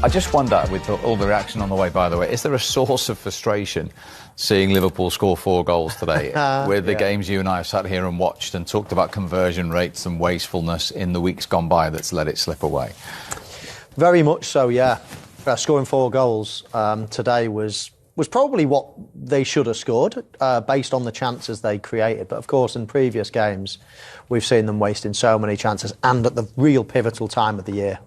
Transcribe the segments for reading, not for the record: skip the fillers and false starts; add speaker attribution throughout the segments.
Speaker 1: I just wonder, with all the reaction on the way, by the way, is there a source of frustration seeing Liverpool score 4 goals today with the games you and I have sat here and watched and talked about conversion rates and wastefulness in the weeks gone by that's let it slip away?
Speaker 2: Very much so, yeah. Scoring 4 goals today was probably what they should have scored based on the chances they created. But of course, in previous games, we've seen them wasting so many chances and at the real pivotal time of the year.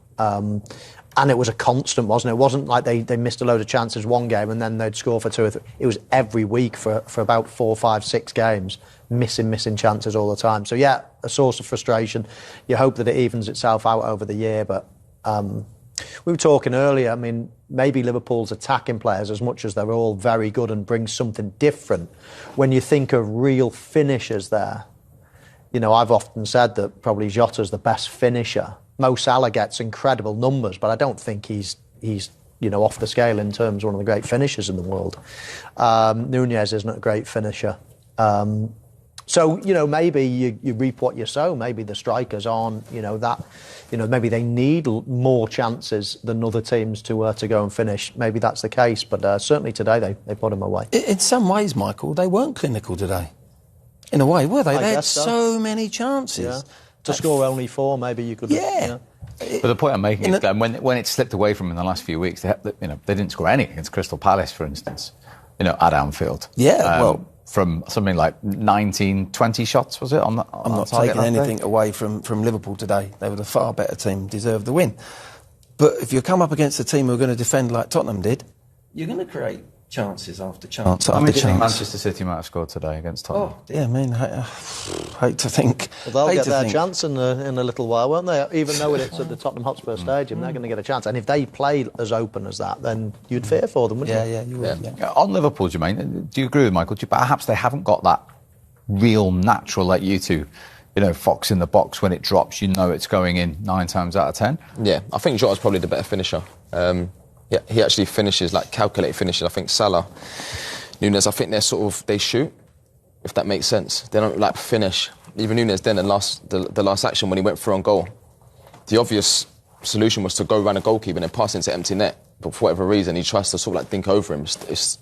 Speaker 2: And it was a constant, wasn't it? It wasn't like they missed a load of chances one game and then they'd score for 2 or 3. It was every week for about 4, 5, 6 games, missing chances all the time. So yeah, a source of frustration. You hope that it evens itself out over the year, but we were talking earlier, I mean, maybe Liverpool's attacking players, as much as they're all very good and bring something different, when you think of real finishers there, you know, I've often said that probably Jota's the best finisher. Mo Salah gets incredible numbers, but I don't think he's off the scale in terms of one of the great finishers in the world. Nunez isn't a great finisher. So, maybe you reap what you sow. Maybe the strikers aren't, maybe they need more chances than other teams to go and finish. Maybe that's the case, but certainly today they put them away.
Speaker 3: In some ways, Michael, they weren't clinical today. In a way, were they? They had so many chances.
Speaker 2: Yeah. To score only 4, maybe you could...
Speaker 3: Yeah.
Speaker 1: But the point I'm making is, Glenn, when it slipped away from them in the last few weeks, they didn't score any against Crystal Palace, for instance, at Anfield.
Speaker 3: Yeah,
Speaker 1: from something like 19, 20 shots, was it? I'm
Speaker 3: not taking anything away from Liverpool today. They were the far better team, deserved the win. But if you come up against a team who are going to defend like Tottenham did, you're going to create chances after chance after chance.
Speaker 1: Manchester City might have scored today against Tottenham.
Speaker 3: Oh, yeah, I mean, I hate to think.
Speaker 2: Well, they'll get their chance in a little while, won't they? Even though it's at the Tottenham Hotspurs Stadium, they're going to get a chance. And if they play as open as that, then you'd fear for them, wouldn't you?
Speaker 3: Yeah, you would. Yeah.
Speaker 1: On Liverpool, Jermain, do you agree with Michael? Perhaps they haven't got that real natural like you two. Fox in the box, when it drops, it's going in 9 times out of 10.
Speaker 4: Yeah, I think Jota's probably the better finisher. Yeah, he actually finishes, calculated finishes. I think Salah, Nunez, I think they shoot, if that makes sense. They don't, finish. Even Nunez then, the last action when he went through on goal, the obvious solution was to go around a goalkeeper and then pass into empty net. But for whatever reason, he tries to think over him. It's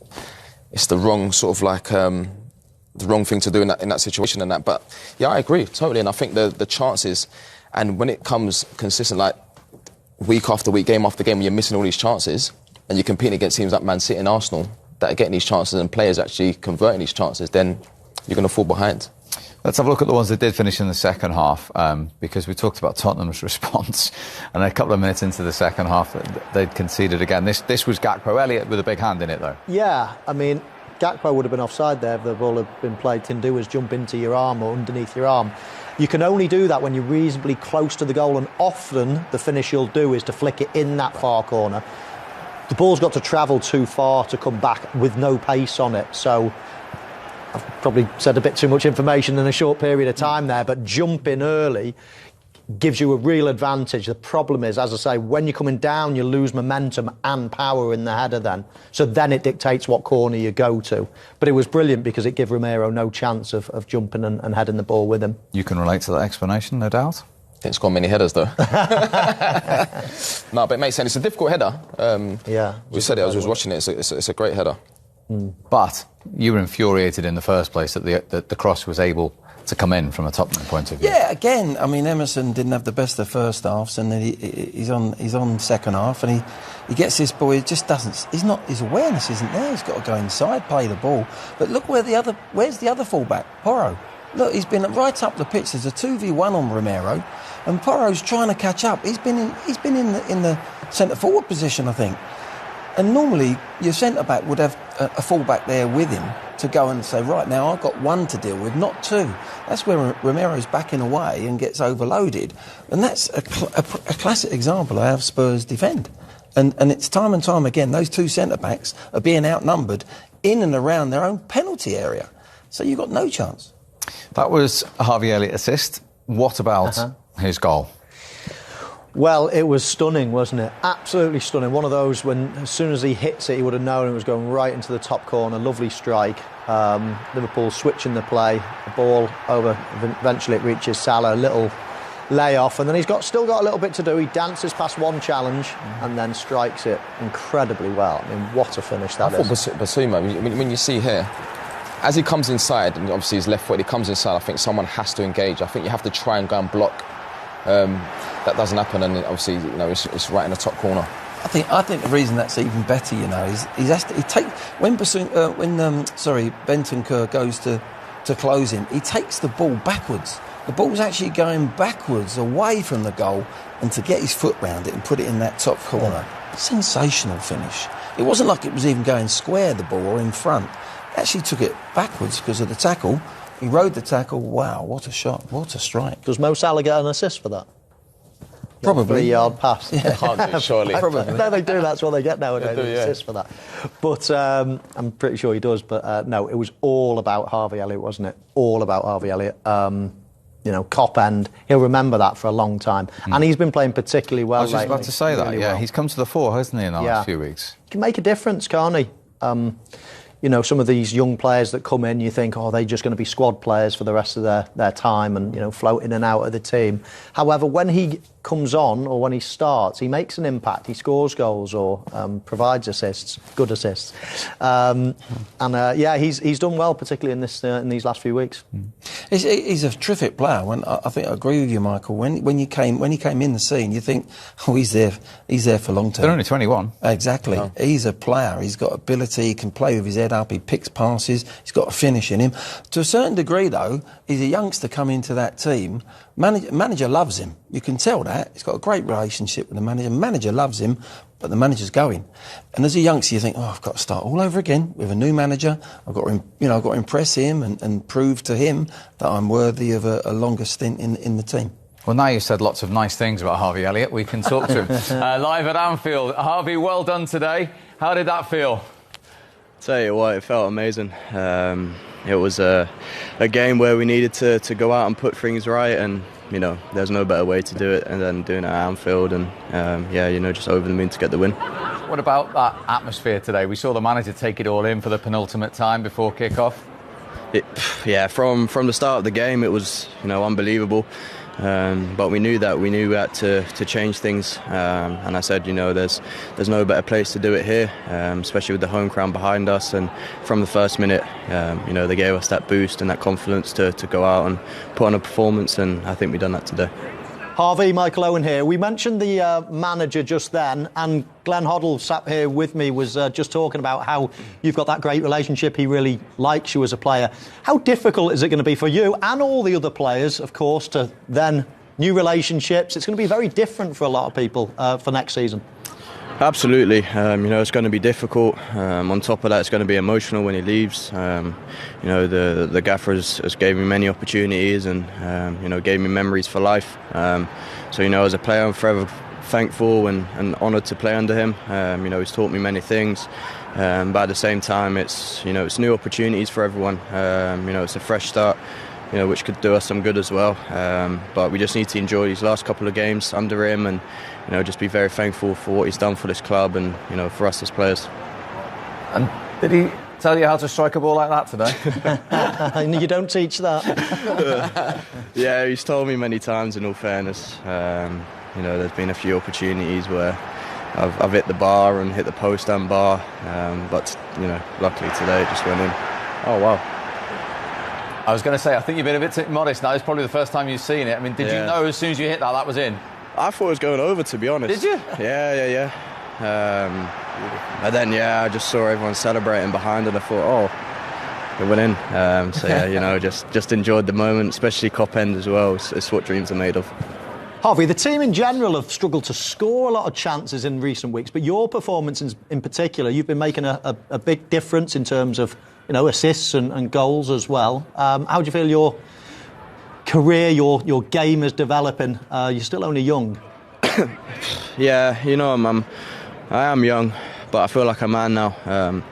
Speaker 4: the wrong the wrong thing to do in that situation and that. But yeah, I agree, totally. And I think the chances, and when it comes consistent, week after week, game after game, when you're missing all these chances and you're competing against teams like Man City and Arsenal that are getting these chances and players actually converting these chances, then you're going to fall behind.
Speaker 1: Let's have a look at the ones that did finish in the second half, because we talked about Tottenham's response, and a couple of minutes into the second half, they'd conceded again. This was Gakpo. Elliott with a big hand in it, though.
Speaker 2: Yeah, I mean, Gakpo would have been offside there if the ball had been played. Thing to do is jump into your arm or underneath your arm. You can only do that when you're reasonably close to the goal, and often the finish you'll do is to flick it in that far corner. The ball's got to travel too far to come back with no pace on it, so I've probably said a bit too much information in a short period of time there, but jumping early gives you a real advantage. The problem is, as I say, when you're coming down, you lose momentum and power in the header then. So then it dictates what corner you go to. But it was brilliant because it gave Romero no chance of jumping and heading the ball with him.
Speaker 1: You can relate to that explanation, no doubt.
Speaker 4: Didn't score many headers, though. No, but it makes sense. It's a difficult header.
Speaker 2: Yeah.
Speaker 4: We said it as I was watching it. It's a great header.
Speaker 1: But you were infuriated in the first place that the cross was able to come in from a Tottenham point of view.
Speaker 3: Yeah, again, I mean, Emerson didn't have the best of first halves, and then he's on second half, and he gets this ball. He just doesn't. His awareness isn't there. He's got to go inside, play the ball. But look where's the other fullback, Porro. Look, he's been right up the pitch. There's a 2v1 on Romero, and Porro's trying to catch up. He's been in the centre forward position, I think. And normally your centre back would have a fullback there with him to go and say, right, now I've got one to deal with, not 2. That's where Romero's backing away and gets overloaded. And that's a classic example of how Spurs defend. And it's time and time again, those 2 centre-backs are being outnumbered in and around their own penalty area. So you've got no chance.
Speaker 1: That was a Harvey Elliott assist. What about his goal?
Speaker 2: Well, it was stunning, wasn't it? Absolutely stunning. One of those when, as soon as he hits it, he would have known it was going right into the top corner. Lovely strike. Liverpool switching the play. The ball over. Eventually it reaches Salah. A little lay off, and then he's still got a little bit to do. He dances past one challenge and then strikes it incredibly well. I mean, what a finish that is.
Speaker 4: I thought Basuma, when you see here, as he comes inside, and obviously his left foot, he comes inside, I think someone has to engage. I think you have to try and go and block. That doesn't happen, and obviously, it's right in the top corner.
Speaker 3: I think the reason that's even better, is when Bentancur goes to close him, he takes the ball backwards. The ball's actually going backwards away from the goal, and to get his foot round it and put it in that top corner, sensational finish. It wasn't like it was even going square, the ball, or in front. He actually took it backwards because of the tackle. He rode the tackle. Wow, what a shot, what a strike.
Speaker 2: Does Mo Salah get an assist for that?
Speaker 3: Probably.
Speaker 2: 3-yard pass.
Speaker 4: Yeah. Can't do it, surely.
Speaker 2: Probably. No, they do. That's what they get nowadays. They assist for that. But I'm pretty sure he does. But no, it was all about Harvey Elliott, wasn't it? All about Harvey Elliott. Cop end. He'll remember that for a long time. And he's been playing particularly well.
Speaker 1: I was just about to say that.
Speaker 2: really
Speaker 1: Yeah,
Speaker 2: well.
Speaker 1: he's come to the fore, hasn't he, in the last few weeks?
Speaker 2: He can make a difference, can't he? Some of these young players that come in, you think, they're just going to be squad players for the rest of their time and, float in and out of the team. However, when he comes on or when he starts, he makes an impact. He scores goals or provides assists, good assists. He's done well, particularly in these last few weeks.
Speaker 3: He's a terrific player. I think I agree with you, Michael. When he came in the scene, you think, he's there for long term.
Speaker 1: They're only 21.
Speaker 3: Exactly. Oh. He's a player. He's got ability. He can play with his head up. He picks passes. He's got a finish in him. To a certain degree, though, he's a youngster coming into that team. Manager loves him. You can tell that. He's got a great relationship with the manager. Manager loves him, but the manager's going. And as a youngster, you think, I've got to start all over again with a new manager. I've got to impress him and prove to him that I'm worthy of a longer stint in the team.
Speaker 1: Well, now you've said lots of nice things about Harvey Elliott. We can talk to him live at Anfield. Harvey, well done today. How did that feel?
Speaker 5: Tell you what, it felt amazing. It was a game where we needed to go out and put things right, and there's no better way to do it than doing it at Anfield, and just over the moon to get the win.
Speaker 1: What about that atmosphere today? We saw the manager take it all in for the penultimate time before kick-off.
Speaker 5: From the start of the game, it was unbelievable. But we knew that we had to change things, and I said, there's no better place to do it here, especially with the home crowd behind us. And from the first minute, they gave us that boost and that confidence to go out and put on a performance, and I think we've done that today.
Speaker 2: Harvey, Michael Owen here. We mentioned the manager just then, and Glen Hoddle sat here with me, was just talking about how you've got that great relationship. He really likes you as a player. How difficult is it going to be for you and all the other players, of course, to then new relationships? It's going to be very different for a lot of people for next season.
Speaker 5: Absolutely. It's going to be difficult. On top of that, it's going to be emotional when he leaves. The gaffer has gave me many opportunities and, gave me memories for life. So, as a player, I'm forever thankful and honoured to play under him. He's taught me many things. But at the same time, it's new opportunities for everyone. It's a fresh start, which could do us some good as well. But we just need to enjoy these last couple of games under him and, just be very thankful for what he's done for this club and, for us as players.
Speaker 1: And did he tell you how to strike a ball like that today?
Speaker 2: You don't teach that.
Speaker 5: Yeah, he's told me many times, in all fairness. There's been a few opportunities where I've hit the bar and hit the post and bar, but, luckily today it just went in. Oh, wow.
Speaker 1: I was going to say, I think you've been a bit too modest now. It's probably the first time you've seen it. I mean, did you know as soon as you hit that was in? I
Speaker 5: thought it was going over, to be honest.
Speaker 1: Did you?
Speaker 5: Yeah. And then, I just saw everyone celebrating behind and I thought, it went in. Just enjoyed the moment, especially cop end as well. It's what dreams are made of.
Speaker 2: Harvey, the team in general have struggled to score a lot of chances in recent weeks, but your performance in particular, you've been making a big difference in terms of assists and goals as well. How do you feel your career, your game is developing? You're still only young.
Speaker 5: Yeah, I am young, but I feel like a man now. I'm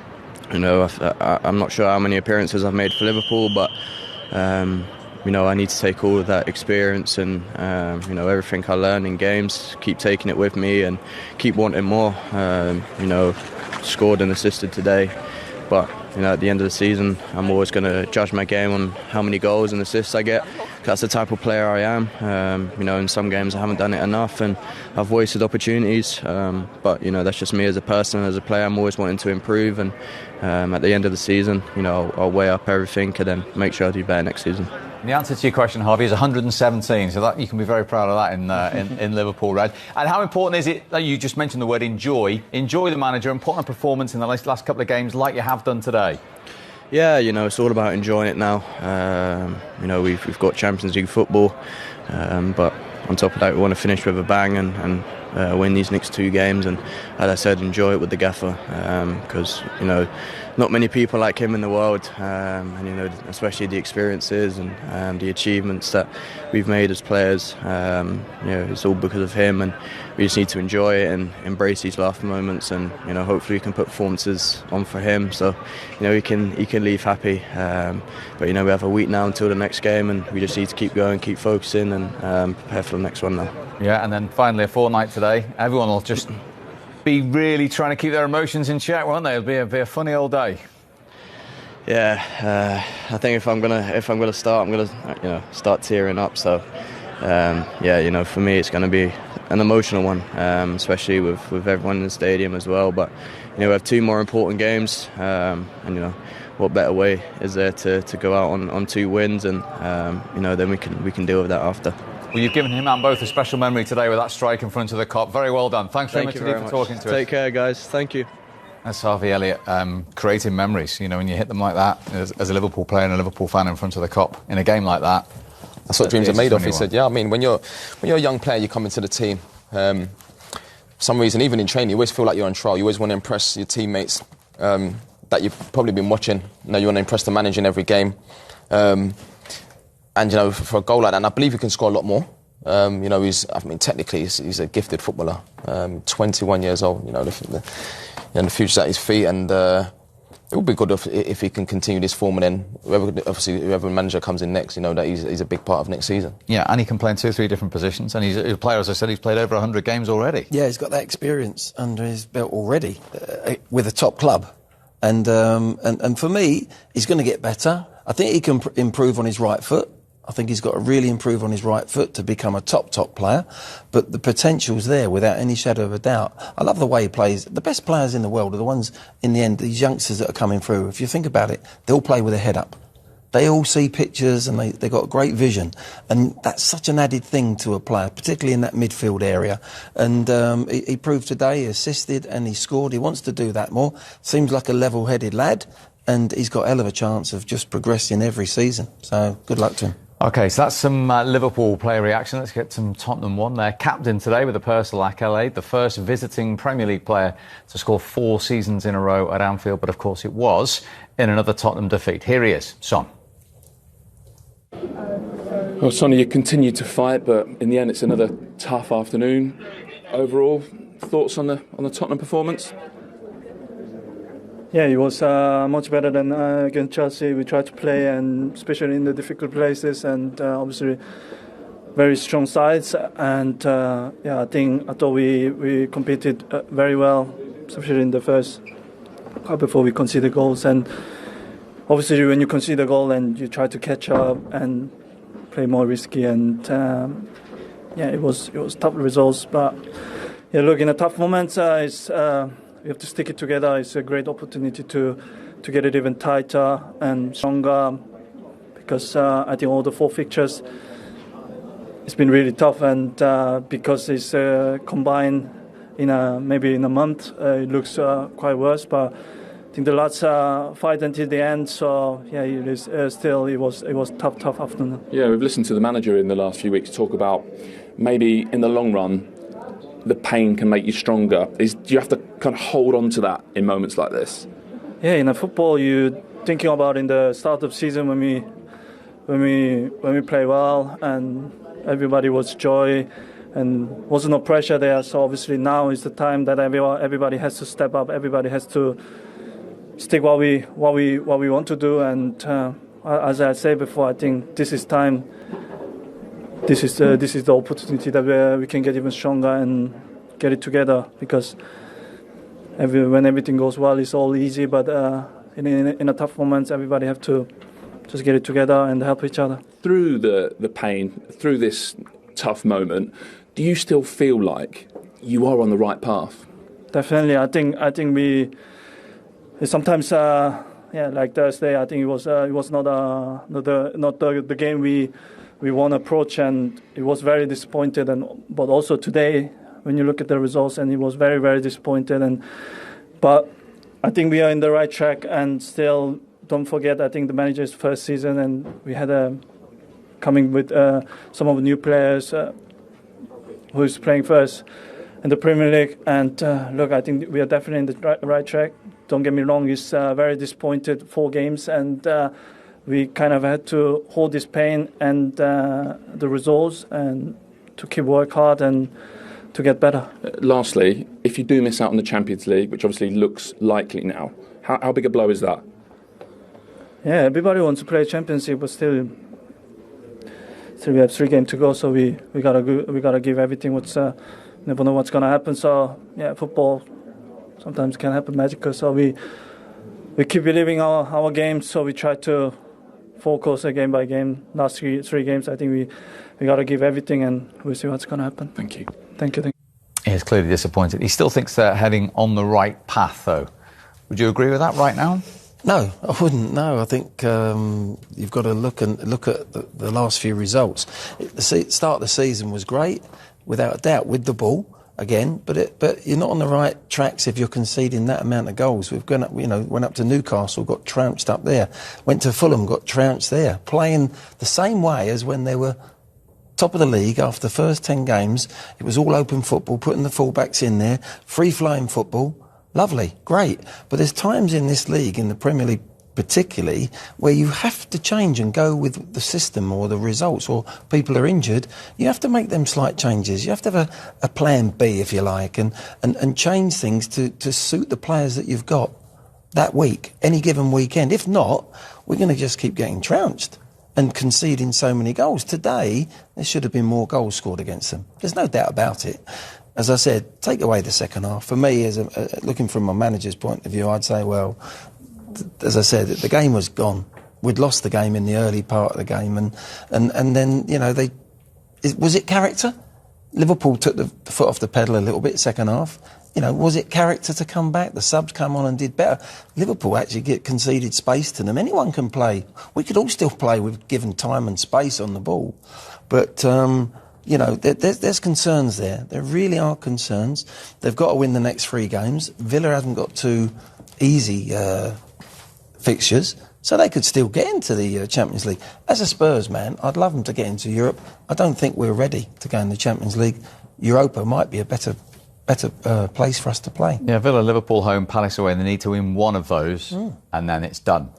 Speaker 5: not sure how many appearances I've made for Liverpool, but I need to take all of that experience and everything I learn in games, keep taking it with me and keep wanting more. Scored and assisted today, but at the end of the season, I'm always going to judge my game on how many goals and assists I get. That's the type of player I am. In some games I haven't done it enough and I've wasted opportunities. But that's just me as a person, as a player. I'm always wanting to improve, and at the end of the season, I'll weigh up everything and then make sure I do better next season.
Speaker 1: The answer to your question, Harvey, is 117, so that you can be very proud of that in Liverpool, Red. And how important is it that you just mentioned the word enjoy the manager and put on a performance in the last couple of games like you have done today?
Speaker 5: Yeah, it's all about enjoying it now. We've got Champions League football, but on top of that, we want to finish with a bang and win these next 2 games. And as I said, enjoy it with the gaffer, because not many people like him in the world, and especially the experiences and the achievements that we've made as players. It's all because of him, and we just need to enjoy it and embrace these laughing moments, and hopefully we can put performances on for him, so he can leave happy. But we have a week now until the next game, and we just need to keep going, keep focusing, and prepare for the next one now.
Speaker 1: Yeah, and then finally a fortnight today. Everyone will just be really trying to keep their emotions in check, won't they? It'll be a funny old day.
Speaker 5: Yeah, I think if I'm gonna start, I'm gonna start tearing up. So for me, it's gonna be an emotional one, especially with everyone in the stadium as well. But we have 2 more important games, and what better way is there to go out on 2 wins, and then we can deal with that after.
Speaker 1: Well, you've given him and both a special memory today with that strike in front of the Kop. Very well done. Thanks very much indeed for talking to us.
Speaker 5: Take care, guys. Thank you.
Speaker 1: That's Harvey Elliott, creating memories. When you hit them like that, as a Liverpool player and a Liverpool fan in front of the Kop, in a game like that.
Speaker 4: That's what dreams are made of, he said. Yeah, I mean, when you're a young player, you come into the team. For some reason, even in training, you always feel like you're on trial. You always want to impress your teammates that you've probably been watching. You want to impress the manager in every game. And for a goal like that, and I believe he can score a lot more. Technically he's a gifted footballer. 21 years old. The future's at his feet, and it would be good if he can continue this form, and then whoever manager comes in next, that he's a big part of next season. Yeah, and he can play in 2 or 3 different positions, and he's a player, as I said, he's played over 100 games already.
Speaker 3: Yeah, he's got that experience under his belt already with a top club, and for me, he's going to get better. I think he can improve on his right foot. I think he's got to really improve on his right foot to become a top player. But the potential's there without any shadow of a doubt. I love the way he plays. The best players in the world are the ones, in the end, these youngsters that are coming through. If you think about it, they all play with their head up. They all see pictures and they've got great vision. And that's such an added thing to a player, particularly in that midfield area. And he proved today, he assisted and he scored. He wants to do that more. Seems like a level-headed lad. And he's got a hell of a chance of just progressing every season. So good luck to him.
Speaker 1: OK, so that's some Liverpool player reaction. Let's get some Tottenham one. Their captain today with a personal accolade, the first visiting Premier League player to score 4 seasons in a row at Anfield. But, of course, it was in another Tottenham defeat. Here he is, Son.
Speaker 6: Well, Sonny, you continue to fight, but in the end it's another tough afternoon. Overall, thoughts on the Tottenham performance?
Speaker 7: Yeah, it was much better than against Chelsea. We tried to play, and especially in the difficult places, and obviously very strong sides. And I thought we competed very well, especially in the first half before we conceded goals. And obviously, when you concede a goal, and you try to catch up and play more risky. And it was tough results. But look, in a tough moments, we have to stick it together. It's a great opportunity to get it even tighter and stronger, because I think all the 4 fixtures, it's been really tough, and because it's combined maybe in a month, it looks quite worse. But I think the lads fight until the end. So it is it was tough afternoon.
Speaker 6: Yeah, we've listened to the manager in the last few weeks talk about maybe in the long run, the pain can make you stronger. Do you have to kind of hold on to that in moments like this?
Speaker 7: Yeah, in a football, you're thinking about in the start of season when we play well and everybody was joy and wasn't no pressure there. So obviously now is the time that everybody has to step up. Everybody has to stick what we want to do. And as I said before, I think this is time. This is the opportunity that we can get even stronger and get it together, because when everything goes well, it's all easy. But in a tough moments, everybody have to just get it together and help each other.
Speaker 6: Through the pain, through this tough moment, do you still feel like you are on the right path?
Speaker 7: Definitely, I think we sometimes like Thursday. I think it was not the game we want to approach, and it was very disappointed. But also today, when you look at the results, and it was very, very disappointed. But I think we are in the right track, and still don't forget. I think the manager's first season, and we had coming with some of the new players who's playing first in the Premier League. And look, I think we are definitely in the right track. Don't get me wrong, it's very disappointed 4 games, and we kind of had to hold this pain and the results, and to keep work hard and to get better.
Speaker 6: Lastly, if you do miss out on the Champions League, which obviously looks likely now, how big a blow is that?
Speaker 7: Yeah, everybody wants to play Champions League, but still we have 3 games to go, so we gotta give everything. Never know what's gonna happen. So yeah, football sometimes can happen magical. So we keep believing our games. So we try to focus game by game. Last three games, I think we gotta give everything, and we'll see what's gonna happen.
Speaker 6: Thank you.
Speaker 7: Thank you.
Speaker 1: He's clearly disappointed. He still thinks they're heading on the right path, though. Would you agree with that right now?
Speaker 3: No, I wouldn't. No, I think you've got to look at the last few results. The start of the season was great, without a doubt, with the ball again. But you're not on the right tracks if you're conceding that amount of goals. We've gone up, went up to Newcastle, got trounced up there. Went to Fulham, got trounced there. Playing the same way as when they were top of the league after the first 10 games. It was all open football, putting the fullbacks in there, free-flowing football. Lovely, great. But there's times in this league, in the Premier League particularly, where you have to change and go with the system or the results, or people are injured. You have to make them slight changes. You have to have a plan B, if you like, and change things to suit the players that you've got that week, any given weekend. If not, we're going to just keep getting trounced and conceding so many goals. Today, there should have been more goals scored against them. There's no doubt about it. As I said, take away the second half. For me, as looking from my manager's point of view, I'd say, well, as I said, the game was gone. We'd lost the game in the early part of the game, and then was it character? Liverpool took the foot off the pedal a little bit second half. Was it character to come back? The subs come on and did better. Liverpool actually conceded space to them. Anyone can play. We could all still play with given time and space on the ball, but. There's concerns there. There really are concerns. They've got to win the next 3 games. Villa haven't got 2 easy fixtures, so they could still get into the Champions League. As a Spurs man, I'd love them to get into Europe. I don't think we're ready to go in the Champions League. Europa might be a better place for us to play.
Speaker 1: Yeah, Villa, Liverpool home, Palace away, and they need to win one of those, and then it's done.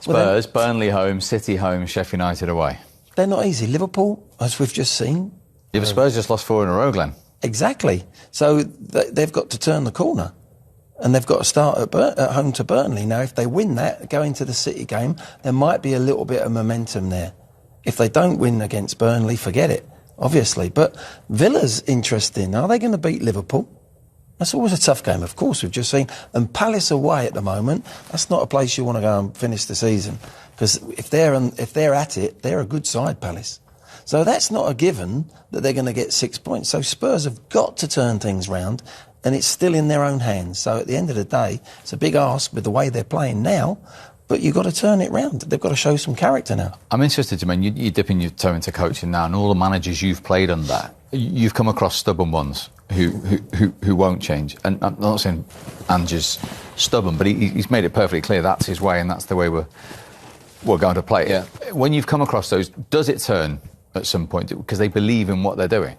Speaker 1: Spurs, Burnley home, City home, Sheffield United away.
Speaker 3: They're not easy. Liverpool, as we've just seen.
Speaker 1: Yeah, but Spurs just lost 4 in a row, Glen.
Speaker 3: Exactly. So they've got to turn the corner. And they've got to start at home to Burnley. Now, if they win that, go into the City game, there might be a little bit of momentum there. If they don't win against Burnley, forget it, obviously. But Villa's interesting. Are they going to beat Liverpool? That's always a tough game, of course, we've just seen. And Palace away at the moment, that's not a place you want to go and finish the season. Because if they're at it, they're a good side, Palace. So that's not a given that they're going to get 6 points. So Spurs have got to turn things round, and it's still in their own hands. So at the end of the day, it's a big ask with the way they're playing now, but you've got to turn it round. They've got to show some character now.
Speaker 1: I'm interested, Jermain, you're dipping your toe into coaching now, and all the managers you've played under, you've come across stubborn ones who won't change. And I'm not saying Ange's stubborn, but he's made it perfectly clear that's his way and that's the way we're going to play it.
Speaker 4: Yeah.
Speaker 1: When you've come across those, does it turn at some point because they believe in what they're doing?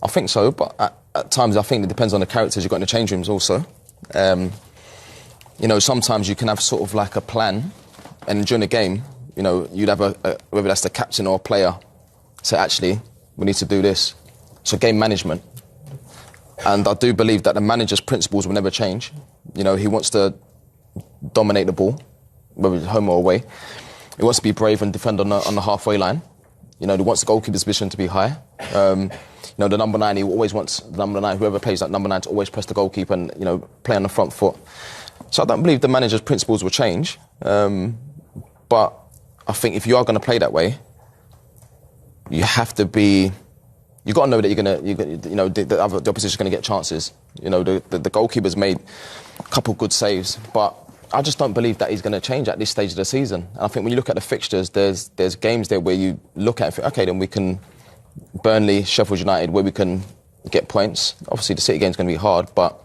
Speaker 4: I think so, but at times I think it depends on the characters you've got in the change rooms also. Sometimes you can have sort of like a plan, and during the game, you'd have whether that's the captain or a player, say, actually, we need to do this. So game management. And I do believe that the manager's principles will never change. He wants to dominate the ball, whether it's home or away. He wants to be brave and defend on the halfway line. He wants the goalkeeper's position to be high. The number 9, he always wants the number 9, whoever plays that number 9, to always press the goalkeeper and, play on the front foot. So I don't believe the manager's principles will change. But I think if you are going to play that way, you have to be. You got to know that the opposition's going to get chances. You know, the goalkeeper's made a couple good saves, but I just don't believe that he's going to change at this stage of the season. And I think when you look at the fixtures, there's games there where you look at it and think, OK, then we can Burnley, Sheffield United, where we can get points. Obviously, the City game's going to be hard, but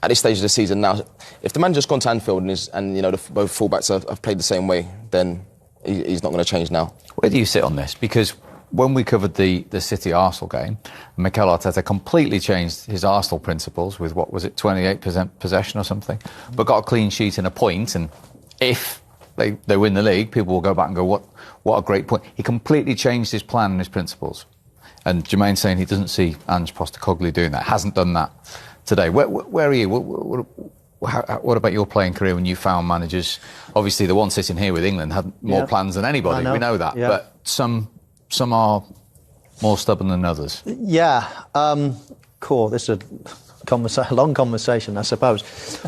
Speaker 4: at this stage of the season now, if the manager's gone to Anfield and both fullbacks have played the same way, then he's not going to change now.
Speaker 1: Where do you sit on this? Because when we covered the City-Arsenal game, Mikel Arteta completely changed his Arsenal principles with, 28% possession or something, but got a clean sheet and a point, and if they win the league, people will go back and go, what a great point. He completely changed his plan and his principles. And Jermain saying he doesn't see Ange Postecoglou doing that, hasn't done that today. Where are you? What about your playing career when you found managers? Obviously, the one sitting here with England had more plans than anybody. We know that. Yeah. But some are more stubborn than others.
Speaker 2: Yeah. Cool. This is a long conversation, I suppose.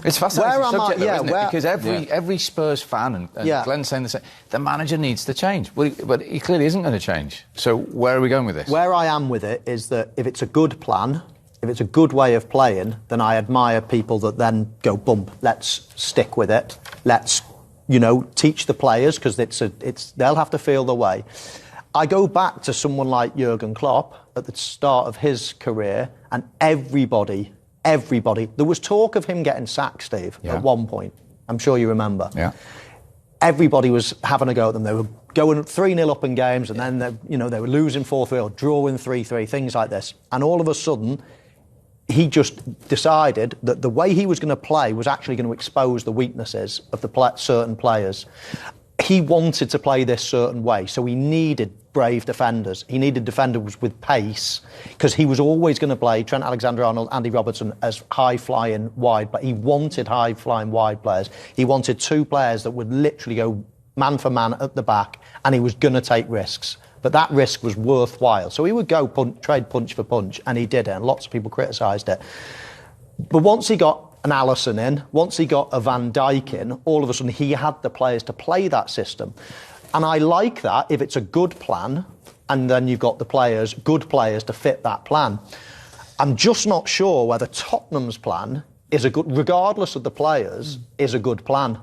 Speaker 1: It's fascinating subject, though, isn't it? Because every Spurs fan, and Glen saying the same, the manager needs to change. But he clearly isn't going to change. So where are we going with this?
Speaker 2: Where I am with it is that if it's a good plan, if it's a good way of playing, then I admire people that then go, bump, let's stick with it. Let's, teach the players, because they'll have to feel the way. I go back to someone like Jurgen Klopp at the start of his career, and everybody, there was talk of him getting sacked, Steve, at one point. I'm sure you remember. Yeah. Everybody was having a go at them. They were going 3-0 up in games, and then they were losing 4-3 or drawing 3-3, things like this. And all of a sudden, he just decided that the way he was going to play was actually going to expose the weaknesses of certain players. He wanted to play this certain way, so he needed brave defenders. He needed defenders with pace, because he was always going to play Trent Alexander-Arnold, Andy Robertson as high-flying wide, but he wanted high-flying wide players. He wanted two players that would literally go man for man at the back, and he was going to take risks. But that risk was worthwhile. So he would go trade punch for punch, and he did it, and lots of people criticised it. But once he got an Alisson in, once he got a Van Dijk in, all of a sudden he had the players to play that system. And I like that if it's a good plan, and then you've got the good players to fit that plan. I'm just not sure whether Tottenham's plan is regardless of the players, is a good plan.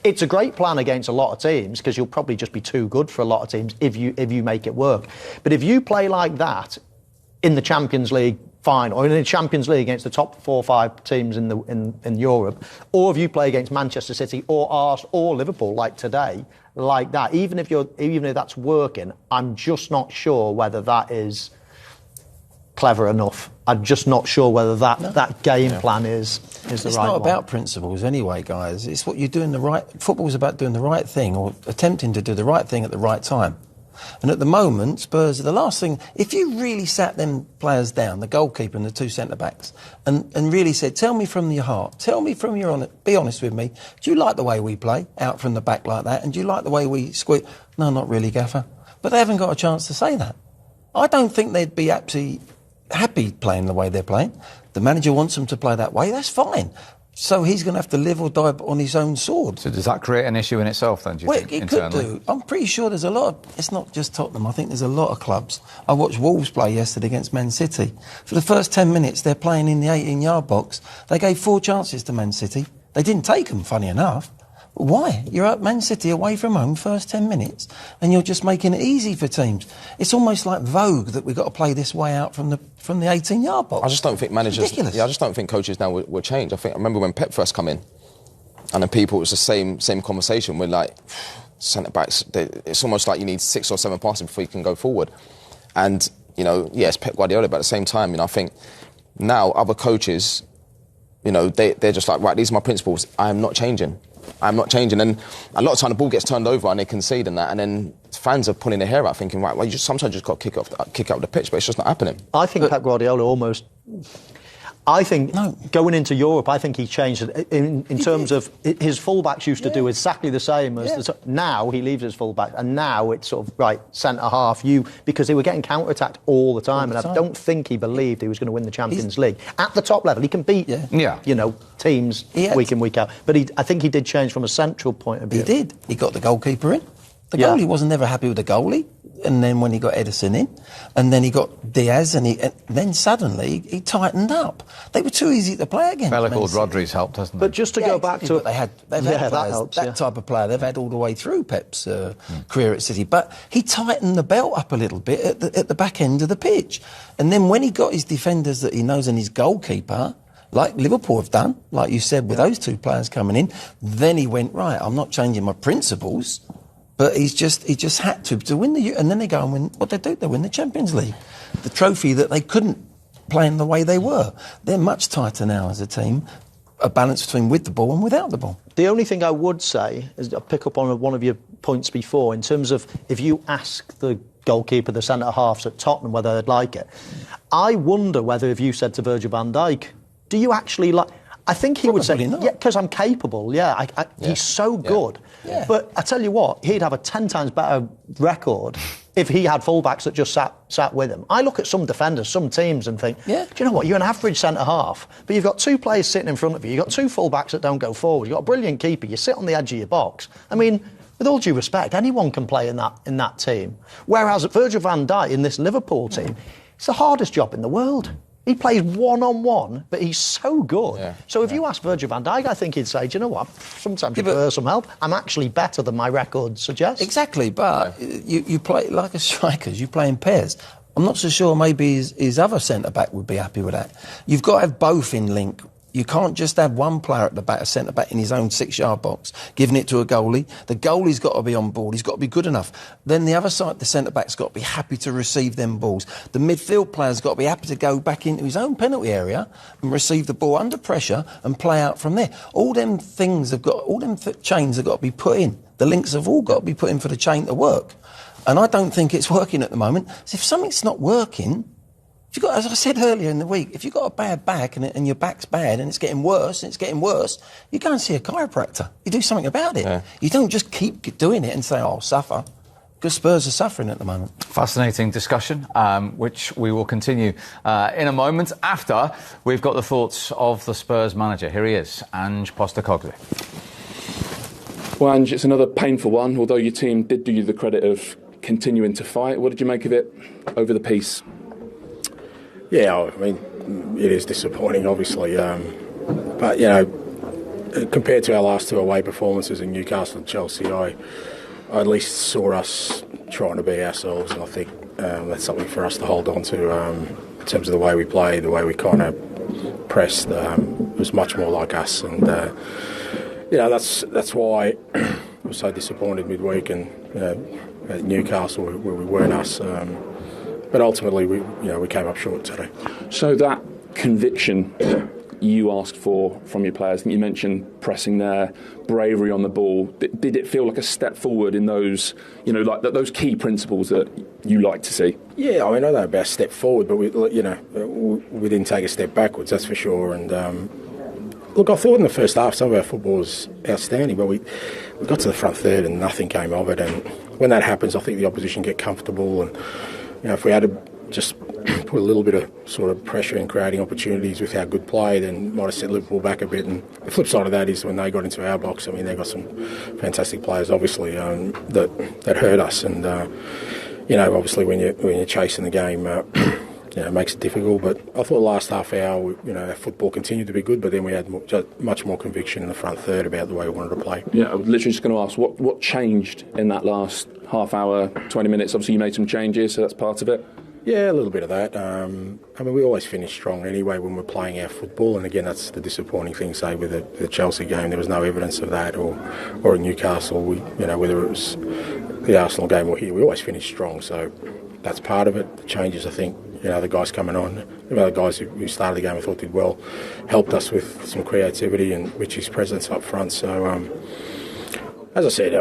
Speaker 2: It's a great plan against a lot of teams, because you'll probably just be too good for a lot of teams if you make it work. But if you play like that in the Champions League final, or in the Champions League against the top 4 or 5 teams in Europe, or if you play against Manchester City or Arsenal or Liverpool like today, like that, even if that's working, I'm just not sure whether that is clever enough. I'm just not sure whether that game plan is the right one.
Speaker 3: It's not about principles anyway, guys. It's what you're doing football's about doing the right thing, or attempting to do the right thing at the right time. And at the moment, Spurs are the last thing. If you really sat them players down, the goalkeeper and the 2 centre-backs, and really said, tell me from your heart, be honest with me, do you like the way we play out from the back like that? And do you like the way we squeeze? No, not really, Gaffer. But they haven't got a chance to say that. I don't think they'd be absolutely happy playing the way they're playing. The manager wants them to play that way, that's fine. So he's going to have to live or die on his own sword.
Speaker 1: So does that create an issue in itself then, do you think, internally?
Speaker 3: Could do. I'm pretty sure there's a lot of... It's not just Tottenham. I think there's a lot of clubs. I watched Wolves play yesterday against Man City. For the first 10 minutes, they're playing in the 18-yard box. They gave 4 chances to Man City. They didn't take them, funny enough. Why? You're at Man City away from home, first 10 minutes, and you're just making it easy for teams. It's almost like Vogue that we've got to play this way out from the 18-yard box.
Speaker 4: I just don't think managers... Yeah, I just don't think coaches now will change. I remember when Pep first come in, and then it was the same conversation. We're like, centre-backs, it's almost like you need 6 or 7 passes before you can go forward. And, it's Pep Guardiola, but at the same time, I think now other coaches, they're just like, right, these are my principles. I'm not changing. And a lot of time the ball gets turned over and they concede and that, and then fans are pulling their hair out thinking, right, well, you sometimes just got to kick out the pitch, but it's just not happening.
Speaker 2: I think Pep Guardiola almost... I think going into Europe, I think he changed it in terms of his fullbacks used to do exactly the same as now he leaves his fullback, and now it's sort of right centre half because they were getting counter-attacked all the time, and I don't think he believed he was going to win the Champions League at the top level. He can beat teams week in, week out, but I think he did change from a central point of view.
Speaker 3: He did. He got the goalkeeper in. The goalie wasn't never happy with the goalie, and then when he got Edison in, and then he got Diaz, and then suddenly he tightened up. They were too easy to play against.
Speaker 1: Fella called Rodri's helped, hasn't it?
Speaker 2: But just to go back to
Speaker 3: they've had players, that type of player they've had all the way through Pep's career at City. But he tightened the belt up a little bit at the back end of the pitch, and then when he got his defenders that he knows and his goalkeeper, like Liverpool have done, like you said, with those two players coming in, then he went, right, I'm not changing my principles. But he just had to win and then they go and win. What they do? They win the Champions League, the trophy that they couldn't play in the way they were. They're much tighter now as a team, a balance between with the ball and without the ball.
Speaker 2: The only thing I would say is I'll pick up on one of your points before in terms of if you ask the goalkeeper, the centre halves at Tottenham whether they'd like it. I wonder whether if you said to Virgil van Dijk, do you actually like? I think he would say, yeah, because I'm capable, he's so good. Yeah. But I tell you what, he'd have a 10 times better record if he had fullbacks that just sat with him. I look at some defenders, some teams and think, do you know what, you're an average centre-half, but you've got two players sitting in front of you, you've got two fullbacks that don't go forward, you've got a brilliant keeper, you sit on the edge of your box. I mean, with all due respect, anyone can play in that team. Whereas at Virgil van Dijk in this Liverpool team, it's the hardest job in the world. He plays one-on-one, but he's so good. Yeah. So if you ask Virgil van Dijk, I think he'd say, do you know what, sometimes you prefer some help. I'm actually better than my record suggests.
Speaker 3: Exactly, but you play like a striker, you play in pairs. I'm not so sure maybe his other centre-back would be happy with that. You've got to have both in link. You can't just have one player at the back, a centre-back in his own 6-yard box, giving it to a goalie. The goalie's got to be on board. He's got to be good enough. Then the other side, the centre-back's got to be happy to receive them balls. The midfield player's got to be happy to go back into his own penalty area and receive the ball under pressure and play out from there. All them things have got, all them chains have got to be put in. The links have all got to be put in for the chain to work. And I don't think it's working at the moment. So if something's not working, if you've got, as I said earlier in the week, if you've got a bad back and your back's bad and it's getting worse, you go and see a chiropractor. You do something about it. Yeah. You don't just keep doing it and say, oh, I'll suffer. Because Spurs are suffering at the moment. Fascinating discussion, which we will continue in a moment after we've got the thoughts of the Spurs manager. Here he is, Ange Postecoglou.
Speaker 6: Well, Ange, it's another painful one, although your team did do you the credit of continuing to fight. What did you make of it over the piece?
Speaker 8: Yeah, I mean, it is disappointing, obviously. But, you know, compared to our last two away performances in Newcastle and Chelsea, I at least saw us trying to be ourselves, and I think that's something for us to hold on to in terms of the way we played, the way we kind of pressed. It was much more like us, and, you know, that's why I was so disappointed midweek and at Newcastle where we weren't us. But ultimately, we came up short today.
Speaker 6: So that conviction you asked for from your players, I think you mentioned pressing there, bravery on the ball. Did it feel like a step forward in those, like those key principles that you like to see?
Speaker 8: Yeah, I mean, I don't know about a step forward, but we didn't take a step backwards, that's for sure. And look, I thought in the first half some of our football was outstanding, but we got to the front third and nothing came of it. And when that happens, I think the opposition get comfortable and. If we had to just put a little bit of sort of pressure in creating opportunities with our good play, then might have set Liverpool back a bit. And the flip side of that is when they got into our box, I mean, they got some fantastic players, obviously, that hurt us. And obviously when you're chasing the game, it makes it difficult. But I thought the last half hour, our football continued to be good, but then we had much more conviction in the front third about the way we wanted to play.
Speaker 6: Yeah, I was literally just going to ask, what changed in that last half hour, 20 minutes? Obviously you made some changes, so that's part of it.
Speaker 8: Yeah, a little bit of that. I mean, we always finish strong anyway when we're playing our football, and again, that's the disappointing thing, say, with the Chelsea game. There was no evidence of that, or in Newcastle, whether it was the Arsenal game or here, we always finish strong, so that's part of it. The changes, I think, the guys coming on, the guys who started the game I thought did well, helped us with some creativity and Richie's presence up front. So, as I said,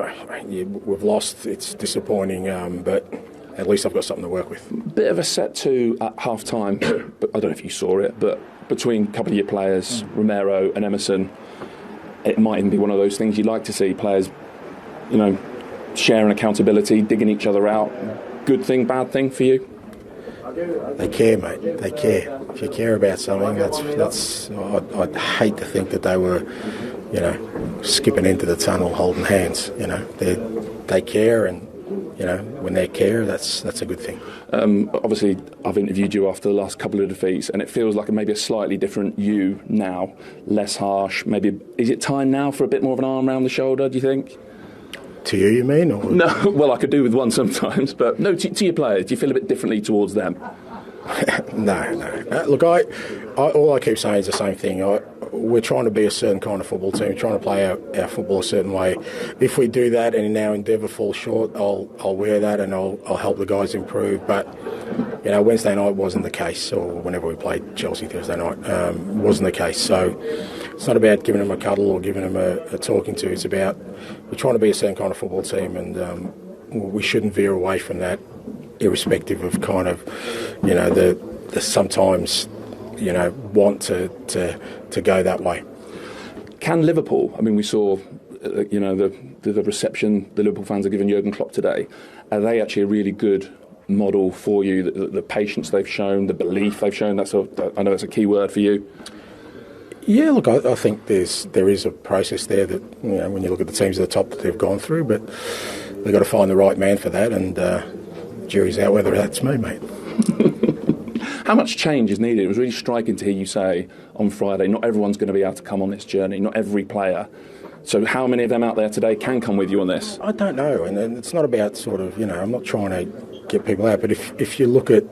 Speaker 8: we've lost. It's disappointing, but at least I've got something to work with.
Speaker 6: Bit of a set to at half time, but I don't know if you saw it, but between a couple of your players, Romero and Emerson, it might even be one of those things you'd like to see, players, sharing accountability, digging each other out. Good thing, bad thing for you?
Speaker 8: They care, mate. They care. If you care about something, that's. I'd hate to think that they were, skipping into the tunnel holding hands. They care, and when they care, that's a good thing.
Speaker 6: Obviously, I've interviewed you after the last couple of defeats, and it feels like maybe a slightly different you now, less harsh. Maybe is it time now for a bit more of an arm around the shoulder? Do you think?
Speaker 8: To you mean? Or?
Speaker 6: No, well, I could do with one sometimes, but no, to your players, do you feel a bit differently towards them?
Speaker 8: No. Look, all I keep saying is the same thing. We're trying to be a certain kind of football team, trying to play our football a certain way. If we do that and in our endeavour fall short, I'll wear that and I'll help the guys improve. But, Wednesday night wasn't the case, or whenever we played Chelsea Thursday night, wasn't the case. So it's not about giving them a cuddle or giving them a talking to. It's about we're trying to be a certain kind of football team, and we shouldn't veer away from that, irrespective of kind of, the sometimes, want to go that way.
Speaker 6: Can Liverpool? I mean, we saw, the reception the Liverpool fans are giving Jurgen Klopp today. Are they actually a really good model for you? The patience they've shown, the belief they've shown. I know that's a key word for you.
Speaker 8: Yeah, look, I think there is a process there that, when you look at the teams at the top that they've gone through, but they've got to find the right man for that, and jury's out whether that's me, mate.
Speaker 6: How much change is needed? It was really striking to hear you say on Friday, not everyone's going to be able to come on this journey, not every player. So how many of them out there today can come with you on this?
Speaker 8: I don't know, and it's not about sort of, I'm not trying to get people out, but if you look at,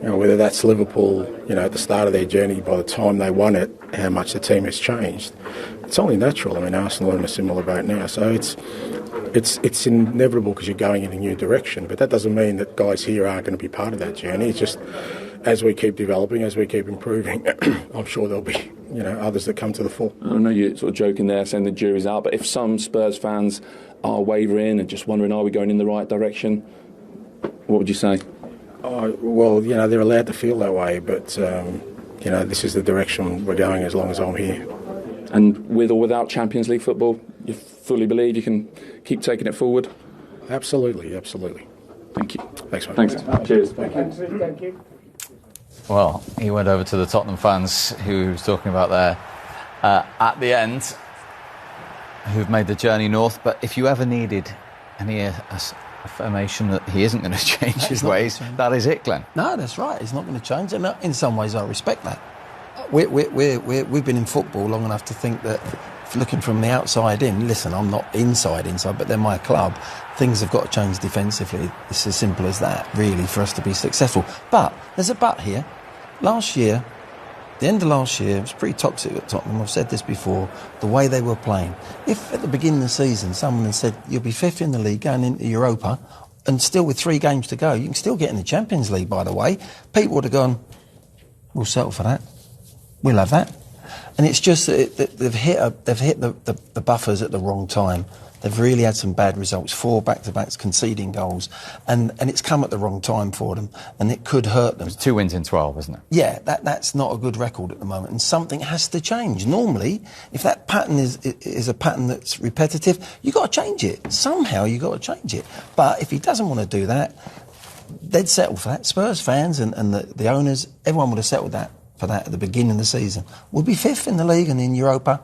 Speaker 8: whether that's Liverpool, at the start of their journey, by the time they won it, how much the team has changed, it's only natural. I mean, Arsenal are in a similar boat now, so it's inevitable because you're going in a new direction, but that doesn't mean that guys here aren't going to be part of that journey. It's just, as we keep developing, as we keep improving, I'm sure there'll be, others that come to the fore.
Speaker 6: I know you're sort of joking there, saying the jury's out, but if some Spurs fans are wavering and just wondering, are we going in the right direction, what would you say?
Speaker 8: Well, they're allowed to feel that way, but, this is the direction we're going as long as I'm here.
Speaker 6: And with or without Champions League football, you fully believe you can keep taking it forward?
Speaker 8: Absolutely.
Speaker 6: Thank you.
Speaker 8: Thanks, mate.
Speaker 6: Thanks. Cheers.
Speaker 8: Thank you.
Speaker 1: Well, he went over to the Tottenham fans who he was talking about there at the end, who've made the journey north. But if you ever needed any affirmation that he isn't going to change his ways, that is it, Glenn.
Speaker 3: No, that's right. He's not going to change. And in some ways, I respect that. We've been in football long enough to think that, looking from the outside in, listen, I'm not inside, but they're my club. Things have got to change defensively. It's as simple as that, really, for us to be successful. But there's a but here. Last year, the end of last year, it was pretty toxic at Tottenham. I've said this before, the way they were playing. If at the beginning of the season someone had said, you'll be fifth in the league going into Europa, and still with 3 games to go, you can still get in the Champions League, by the way, people would have gone, we'll settle for that. We'll have that. And it's just that they've hit the buffers at the wrong time. They've really had some bad results, 4 back-to-backs, conceding goals, and it's come at the wrong time for them, and it could hurt them.
Speaker 1: It's 2 wins in 12, isn't it?
Speaker 3: Yeah, that's not a good record at the moment, and something has to change. Normally, if that pattern is a pattern that's repetitive, you've got to change it. Somehow you've got to change it. But if he doesn't want to do that, they'd settle for that. Spurs fans and the owners, everyone would have settled for that at the beginning of the season. We'll be 5th in the league and in Europa.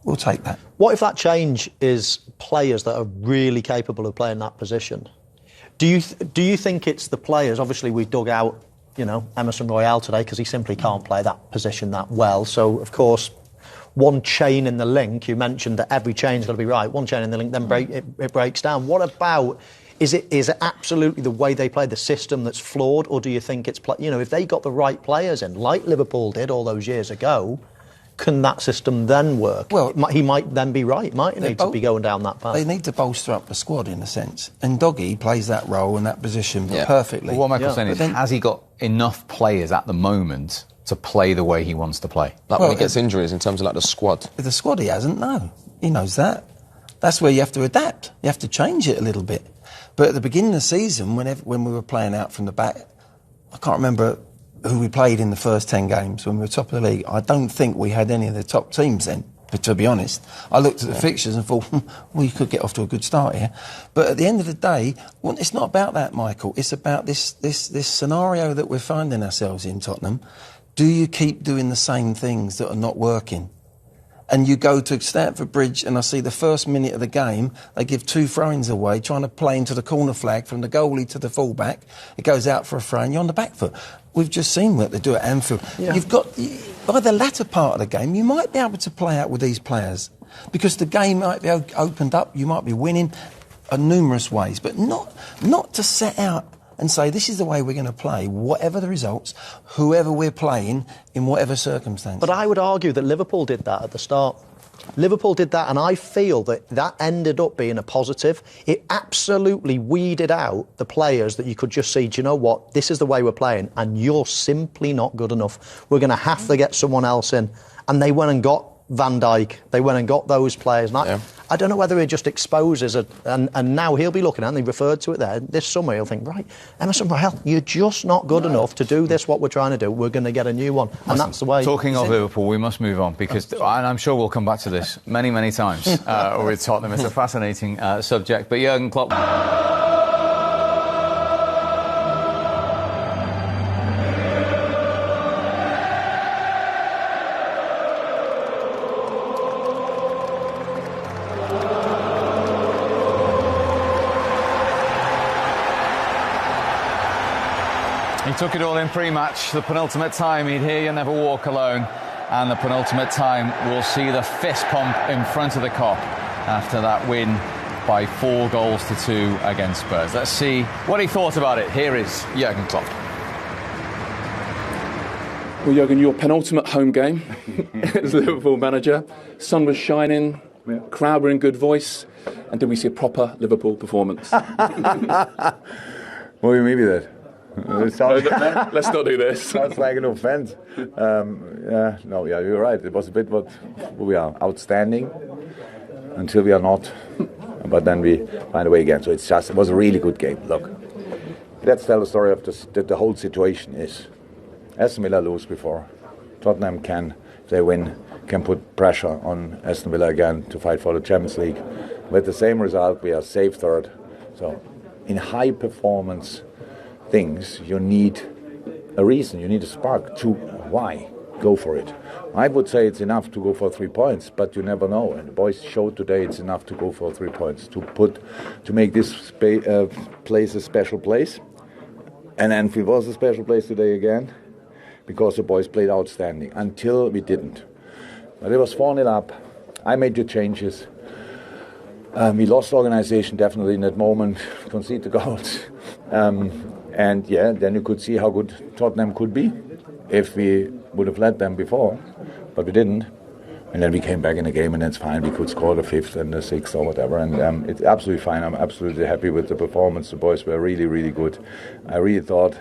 Speaker 3: We'll take that.
Speaker 2: What if that change is players that are really capable of playing that position? Do you think it's the players? Obviously, we've dug out, Emerson Royale today because he simply can't play that position that well. So, of course, one chain in the link, you mentioned that every chain's got to be right. One chain in the link, then it breaks down. What about, is it absolutely the way they play, the system that's flawed, or do you think it's, if they got the right players in, like Liverpool did all those years ago, can that system then work? Well, he might then be right, mightn't he, to be going down that path?
Speaker 3: They need to bolster up the squad in a sense. And Doggy plays that role and that position perfectly.
Speaker 1: Well, what Michael's saying is, has he got enough players at the moment to play the way he wants to play?
Speaker 4: Like when he gets injuries in terms of like the squad?
Speaker 3: The squad he hasn't, no. He knows that. That's where you have to adapt. You have to change it a little bit. But at the beginning of the season, when we were playing out from the back, I can't remember who we played in the first 10 games when we were top of the league. I don't think we had any of the top teams then, but to be honest. I looked at the fixtures and thought, we could get off to a good start here. But at the end of the day, well, it's not about that, Michael. It's about this scenario that we're finding ourselves in, Tottenham. Do you keep doing the same things that are not working? And you go to Stamford Bridge and I see the first minute of the game, they give 2 throw-ins away, trying to play into the corner flag from the goalie to the full-back. It goes out for a throw and you're on the back foot. We've just seen what they do at Anfield. Yeah. You've got, by the latter part of the game, you might be able to play out with these players because the game might be opened up, you might be winning in numerous ways, but not to set out and say, this is the way we're going to play, whatever the results, whoever we're playing, in whatever circumstance.
Speaker 2: But I would argue that Liverpool did that at the start. Liverpool did that, and I feel that ended up being a positive. It absolutely weeded out the players that you could just see, do you know what, this is the way we're playing, and you're simply not good enough. We're going to have to get someone else in. And they went and got Van Dijk. They went and got those players. And I don't know whether it just exposes it, and now he'll be looking at it, and he referred to it there, this summer he'll think, right, Emerson Royal, you're just not good enough to do this, what we're trying to do, we're going to get a new one. And that's the way.
Speaker 1: Talking of Liverpool, we must move on, because, and I'm sure we'll come back to this many, many times with Tottenham. It's a fascinating subject, but Jurgen Klopp... He took it all in pre-match, the penultimate time. He'd hear You Never Walk Alone. And the penultimate time, we'll see the fist pump in front of the Kop after that win by 4-2 against Spurs. Let's see what he thought about it. Here is Jurgen Klopp.
Speaker 6: Well, Jurgen, your penultimate home game as Liverpool manager. Sun was shining, crowd were in good voice, and did we see a proper Liverpool performance?
Speaker 9: What do you mean by that?
Speaker 6: Let's not do this.
Speaker 9: Sounds like an offence. You're right. It was a bit what we are outstanding until we are not, but then we find a way again. So it was a really good game. Look, let's tell the story of the whole situation. Is Aston Villa lose before Tottenham can, if they win, can put pressure on Aston Villa again to fight for the Champions League. With the same result, we are safe third. So in high performance things, you need a reason, you need a spark to why go for it. I would say it's enough to go for 3 points, but you never know. And the boys showed today it's enough to go for 3 points, to make this place a special place. And Anfield was a special place today again, because the boys played outstanding until we didn't. But it was 4-0 up. I made the changes. We lost organisation definitely in that moment, concede the goals. And then you could see how good Tottenham could be if we would have led them before, but we didn't. And then we came back in the game, and it's fine. We could score the 5th and the 6th or whatever, and it's absolutely fine. I'm absolutely happy with the performance. The boys were really, really good. I really thought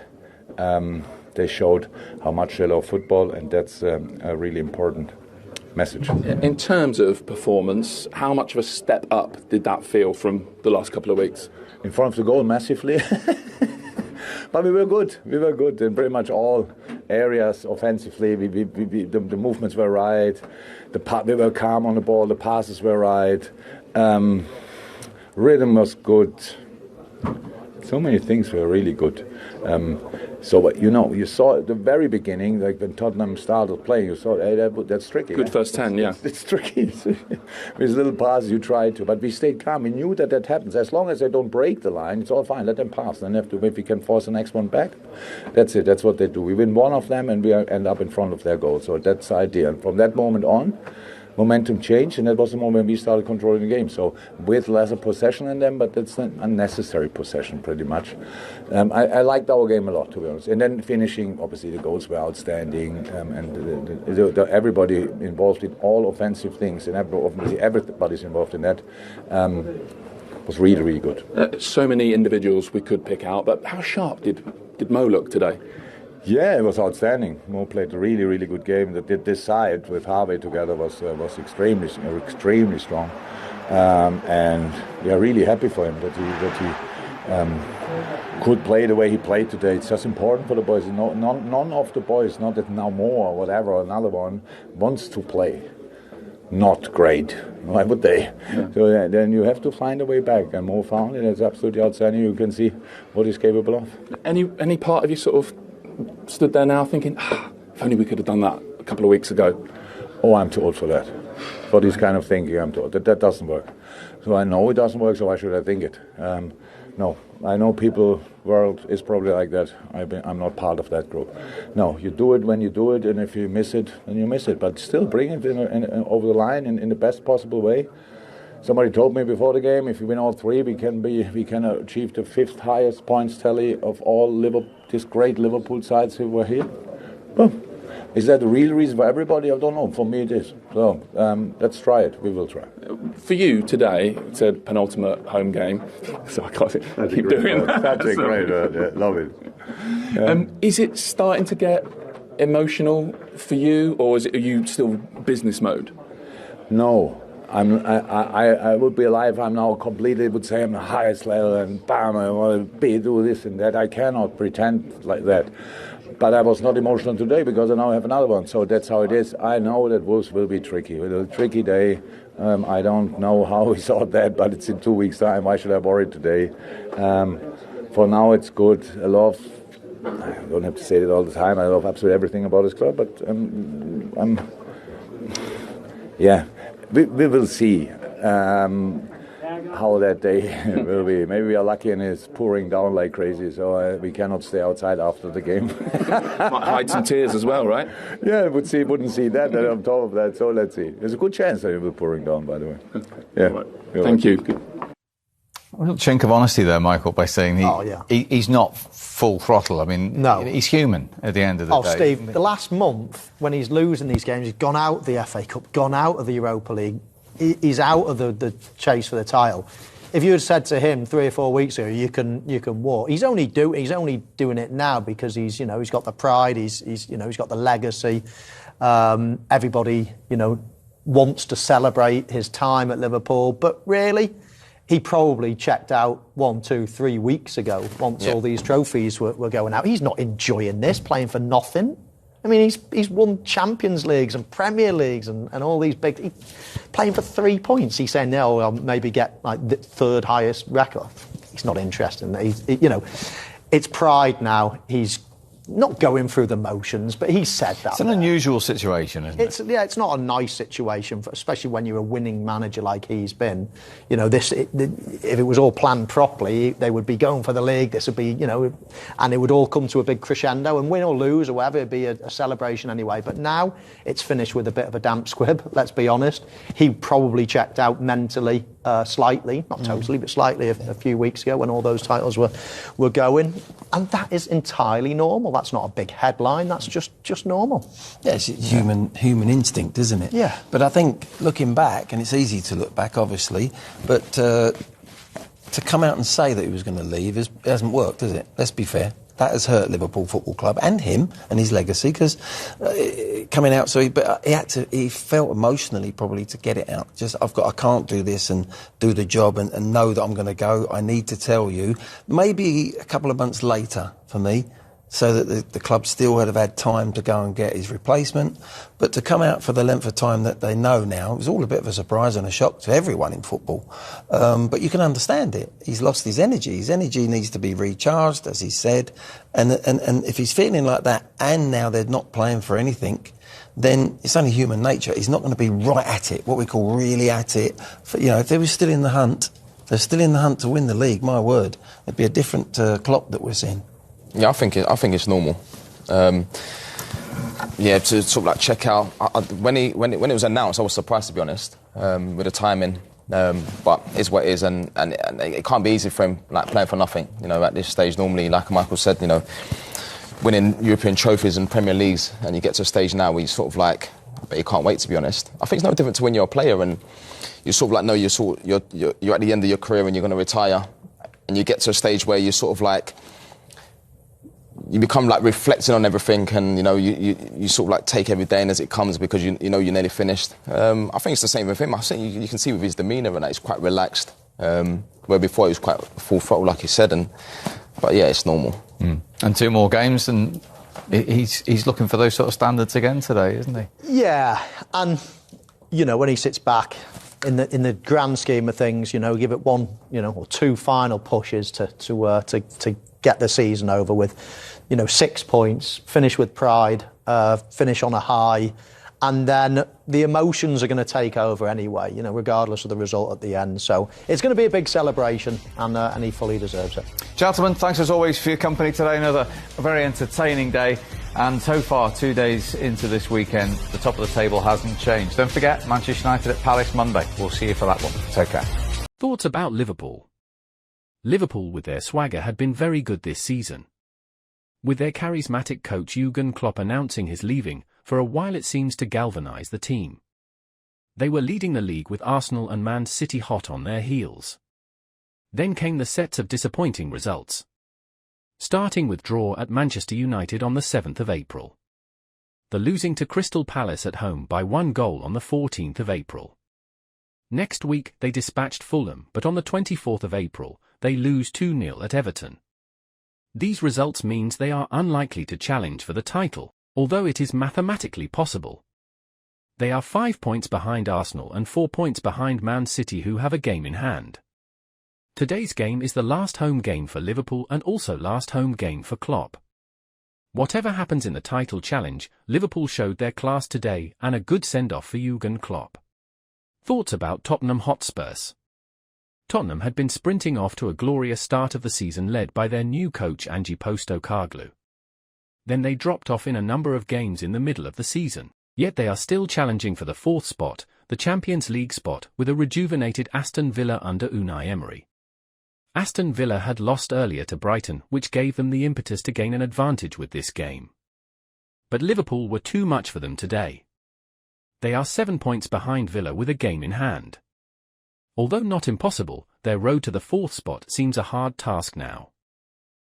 Speaker 9: they showed how much they love football, and that's a really important message.
Speaker 6: In terms of performance, how much of a step up did that feel from the last couple of weeks?
Speaker 9: In front of the goal, massively. But we were good. We were good in pretty much all areas offensively. The movements were right. We were calm on the ball. The passes were right. Rhythm was good. So many things were really good. You saw at the very beginning, like when Tottenham started playing, you saw, hey, that's tricky.
Speaker 6: Good first 10, yeah.
Speaker 9: It's tricky. With little passes, you try to. But we stayed calm. We knew that happens. As long as they don't break the line, it's all fine. Let them pass. Then if we can force the next one back, that's it. That's what they do. We win one of them, and we end up in front of their goal. So that's the idea. And from that moment on, momentum changed, and that was the moment when we started controlling the game. So with lesser possession in them, but that's an unnecessary possession pretty much. I liked our game a lot, to be honest. And then finishing, obviously the goals were outstanding, and everybody involved in all offensive things, and everybody's involved in that, was really, really good.
Speaker 6: So many individuals we could pick out, but how sharp did Mo look today?
Speaker 9: Yeah, it was outstanding. Mo played a really, really good game. This side with Harvey together was extremely strong, and we are really happy for him that could play the way he played today. It's just important for the boys. None of the boys, not that now more or whatever, or another one, wants to play. Not great. Why would they? Yeah. So then you have to find a way back. And Mo found it. It's absolutely outstanding. You can see what he's capable of.
Speaker 6: Any part of you sort of stood there now thinking, if only we could have done that a couple of weeks ago?
Speaker 9: Oh, I'm too old for that. For this kind of thinking, I'm too old. That doesn't work. So I know it doesn't work, so why should I think it? No, I know people, world is probably like that. I'm not part of that group. No, you do it when you do it, and if you miss it, then you miss it. But still bring it over the line in the best possible way. Somebody told me before the game, if we win all three, we can achieve the 5th highest points tally of all this great Liverpool sides who were here. Well, is that the real reason for everybody? I don't know. For me, it is. So let's try it. We will try.
Speaker 6: For you today, it's a penultimate home game, so I can't keep doing that.
Speaker 9: That's great. Love it.
Speaker 6: Is it starting to get emotional for you, or are you still business mode?
Speaker 9: No. I would be alive. I'm now completely would say I'm the highest level, and bam, I want to do this and that. I cannot pretend like that. But I was not emotional today because I now have another one. So that's how it is. I know that Wolves will be tricky. It was a tricky day. I don't know how we thought that, but it's in 2 weeks' time. Why should I worry today? For now, it's good. I don't have to say it all the time. I love absolutely everything about this club. But we will see how that day will be. Maybe we are lucky and it's pouring down like crazy, so we cannot stay outside after the game.
Speaker 6: Might hide some tears as well, right?
Speaker 9: Yeah, wouldn't see that on top of that, so let's see. There's a good chance that it will pouring down, by the way. Yeah.
Speaker 6: Right. Thank you.
Speaker 1: A little chink of honesty there, Michael, by saying he's not full throttle. I mean, no. He's human at the end of the day.
Speaker 2: Oh, Steve, the last month, when he's losing these games, he's gone out of the FA Cup, gone out of the Europa League, he's out of the chase for the title. If you had said to him 3 or 4 weeks ago, you can walk. He's only doing it now because he's got the pride. He's got the legacy. Everybody wants to celebrate his time at Liverpool, but really, he probably checked out 1, 2, 3 weeks ago once all these trophies were going out. He's not enjoying this, playing for nothing. I mean, he's won Champions Leagues and Premier Leagues and all these big... playing for 3 points. He's saying, no, I'll maybe get like the 3rd highest record. He's not interested in that. It's pride now. He's not going through the motions, but he said that.
Speaker 1: It's an unusual situation, isn't it?
Speaker 2: Yeah, it's not a nice situation, especially when you're a winning manager like he's been. If it was all planned properly, they would be going for the league. This would be, and it would all come to a big crescendo, and win or lose or whatever, it'd be a celebration anyway. But now it's finished with a bit of a damp squib, let's be honest. He probably checked out mentally slightly, not totally, but slightly a few weeks ago when all those titles were going. And that is entirely normal. That's not a big headline. That's just normal.
Speaker 3: Yeah, it's human instinct, isn't it?
Speaker 2: Yeah.
Speaker 3: But I think looking back, and it's easy to look back, obviously, but to come out and say that he was going to leave hasn't worked, has it? Let's be fair. That has hurt Liverpool Football Club and him and his legacy because coming out. He felt emotionally probably to get it out. I can't do this and do the job and know that I'm going to go. I need to tell you. Maybe a couple of months later for me, so that the club still would have had time to go and get his replacement. But to come out for the length of time that they know now, it was all a bit of a surprise and a shock to everyone in football. But you can understand it. He's lost his energy. His energy needs to be recharged, as he said. And if he's feeling like that and now they're not playing for anything, then it's only human nature. He's not going to be right at it, what we call really at it. If they were still in the hunt, they're still in the hunt to win the league, my word. It'd be a different Klopp that we're seeing.
Speaker 4: Yeah, I think it's normal. To sort of like check out. When it was announced, I was surprised, to be honest, with the timing. But it's what it is, and it can't be easy for him, like playing for nothing. At this stage, normally, like Michael said, winning European trophies and Premier Leagues, and you get to a stage now where you sort of like, but you can't wait, to be honest. I think it's no different to when you're a player and you sort of like know you're at the end of your career and you're going to retire, and you get to a stage where you sort of like. You become like reflecting on everything, and you sort of like take every day in as it comes because you know you're nearly finished. I think it's the same with him. I think you can see with his demeanour and that he's quite relaxed. Where before it was quite full throttle, like you said, but yeah, it's normal.
Speaker 1: And 2 more games, and he's looking for those sort of standards again today, isn't he?
Speaker 2: Yeah, and when he sits back in the grand scheme of things, give it 1, or 2 final pushes to get the season over with, 6 points, finish with pride, finish on a high. And then the emotions are going to take over anyway, regardless of the result at the end. So it's going to be a big celebration, and he fully deserves it.
Speaker 1: Gentlemen, thanks as always for your company today. Another very entertaining day. And so far, 2 days into this weekend, the top of the table hasn't changed. Don't forget, Manchester United at Palace Monday. We'll see you for that one. Take care.
Speaker 10: Thoughts about Liverpool? Liverpool, with their swagger, had been very good this season. With their charismatic coach Jurgen Klopp announcing his leaving, for a while it seems to galvanise the team. They were leading the league with Arsenal and Man City hot on their heels. Then came the sets of disappointing results. Starting with draw at Manchester United on the 7th of April. The losing to Crystal Palace at home by 1 goal on the 14th of April. Next week they dispatched Fulham, but on the 24th of April, they lose 2-0 at Everton. These results means they are unlikely to challenge for the title, although it is mathematically possible. They are 5 points behind Arsenal and 4 points behind Man City, who have a game in hand. Today's game is the last home game for Liverpool and also last home game for Klopp. Whatever happens in the title challenge, Liverpool showed their class today, and a good send-off for Jurgen Klopp. Thoughts about Tottenham Hotspurs? Tottenham had been sprinting off to a glorious start of the season led by their new coach Ange Postecoglou. Then they dropped off in a number of games in the middle of the season, yet they are still challenging for the 4th spot, the Champions League spot, with a rejuvenated Aston Villa under Unai Emery. Aston Villa had lost earlier to Brighton, which gave them the impetus to gain an advantage with this game. But Liverpool were too much for them today. They are 7 points behind Villa with a game in hand. Although not impossible, their road to the 4th spot seems a hard task now.